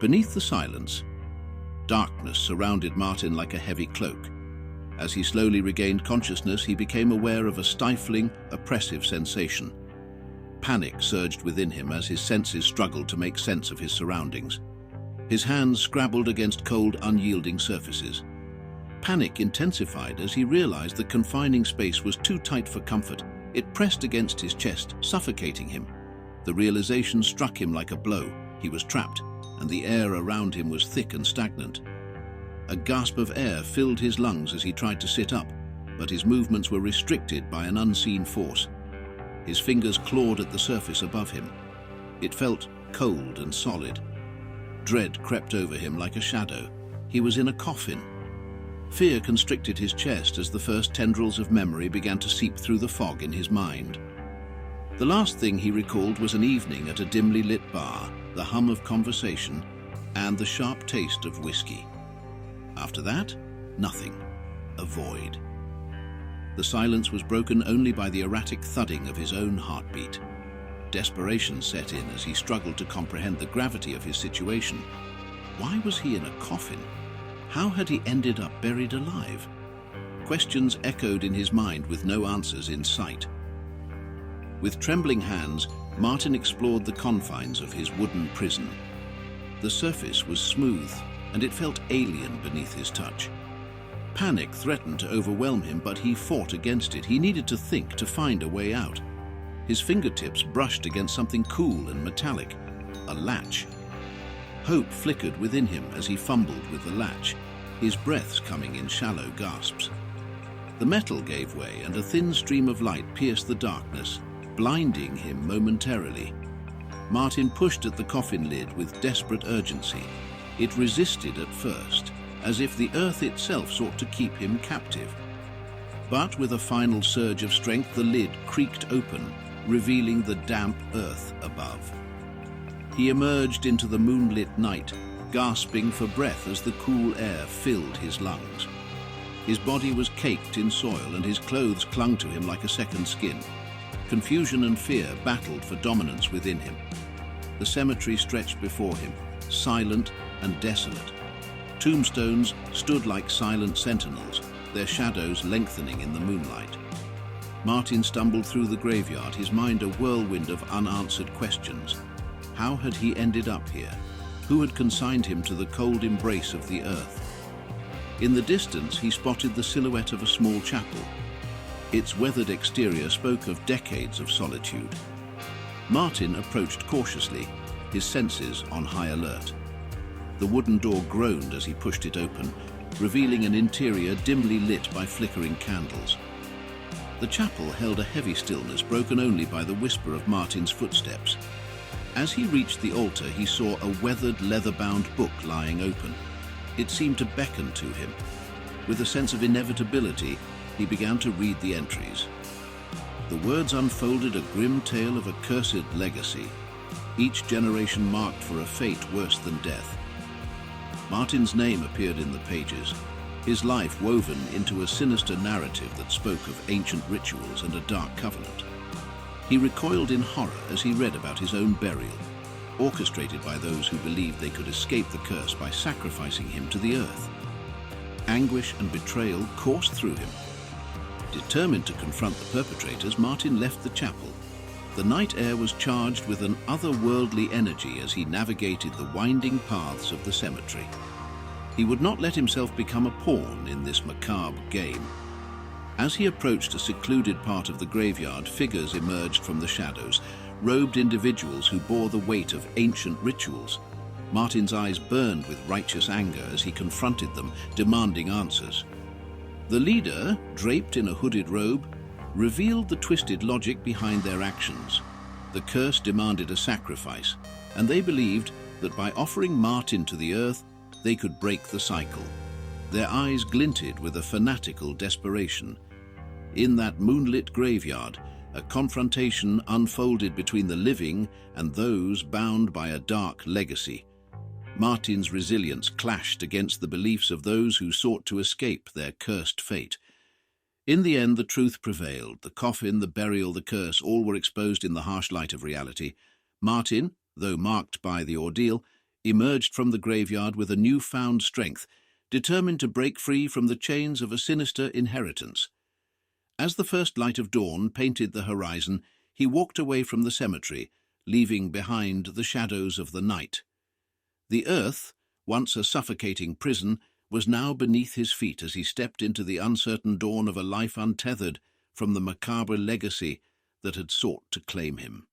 Beneath the silence, darkness surrounded Martin like a heavy cloak. As he slowly regained consciousness, he became aware of a stifling, oppressive sensation. Panic surged within him as his senses struggled to make sense of his surroundings. His hands scrabbled against cold, unyielding surfaces. Panic intensified as he realized the confining space was too tight for comfort. It pressed against his chest, suffocating him. The realization struck him like a blow. He was trapped, and the air around him was thick and stagnant. A gasp of air filled his lungs as he tried to sit up, but his movements were restricted by an unseen force. His fingers clawed at the surface above him. It felt cold and solid. Dread crept over him like a shadow. He was in a coffin. Fear constricted his chest as the first tendrils of memory began to seep through the fog in his mind. The last thing he recalled was an evening at a dimly lit bar, the hum of conversation, and the sharp taste of whiskey. After that, nothing. A void. The silence was broken only by the erratic thudding of his own heartbeat. Desperation set in as he struggled to comprehend the gravity of his situation. Why was he in a coffin? How had he ended up buried alive? Questions echoed in his mind with no answers in sight. With trembling hands, Martin explored the confines of his wooden prison. The surface was smooth, and it felt alien beneath his touch. Panic threatened to overwhelm him, but he fought against it. He needed to think, to find a way out. His fingertips brushed against something cool and metallic, a latch. Hope flickered within him as he fumbled with the latch, his breaths coming in shallow gasps. The metal gave way, and a thin stream of light pierced the darkness, blinding him momentarily. Martin pushed at the coffin lid with desperate urgency. It resisted at first, as if the earth itself sought to keep him captive. But with a final surge of strength, the lid creaked open, revealing the damp earth above. He emerged into the moonlit night, gasping for breath as the cool air filled his lungs. His body was caked in soil, and his clothes clung to him like a second skin. Confusion and fear battled for dominance within him. The cemetery stretched before him, silent and desolate. Tombstones stood like silent sentinels, their shadows lengthening in the moonlight. Martin stumbled through the graveyard, his mind a whirlwind of unanswered questions. How had he ended up here? Who had consigned him to the cold embrace of the earth? In the distance, he spotted the silhouette of a small chapel. Its weathered exterior spoke of decades of solitude. Martin approached cautiously, his senses on high alert. The wooden door groaned as he pushed it open, revealing an interior dimly lit by flickering candles. The chapel held a heavy stillness broken only by the whisper of Martin's footsteps. As he reached the altar, he saw a weathered, leather-bound book lying open. It seemed to beckon to him. With a sense of inevitability, he began to read the entries. The words unfolded a grim tale of a cursed legacy, each generation marked for a fate worse than death. Martin's name appeared in the pages, his life woven into a sinister narrative that spoke of ancient rituals and a dark covenant. He recoiled in horror as he read about his own burial, orchestrated by those who believed they could escape the curse by sacrificing him to the earth. Anguish and betrayal coursed through him. Determined to confront the perpetrators, Martin left the chapel. The night air was charged with an otherworldly energy as he navigated the winding paths of the cemetery. He would not let himself become a pawn in this macabre game. As he approached a secluded part of the graveyard, figures emerged from the shadows, robed individuals who bore the weight of ancient rituals. Martin's eyes burned with righteous anger as he confronted them, demanding answers. The leader, draped in a hooded robe, revealed the twisted logic behind their actions. The curse demanded a sacrifice, and they believed that by offering Martin to the earth, they could break the cycle. Their eyes glinted with a fanatical desperation. In that moonlit graveyard, a confrontation unfolded between the living and those bound by a dark legacy. Martin's resilience clashed against the beliefs of those who sought to escape their cursed fate. In the end, the truth prevailed. The coffin, the burial, the curse, all were exposed in the harsh light of reality. Martin, though marked by the ordeal, emerged from the graveyard with a newfound strength, determined to break free from the chains of a sinister inheritance. As the first light of dawn painted the horizon, he walked away from the cemetery, leaving behind the shadows of the night. The earth, once a suffocating prison, was now beneath his feet as he stepped into the uncertain dawn of a life untethered from the macabre legacy that had sought to claim him.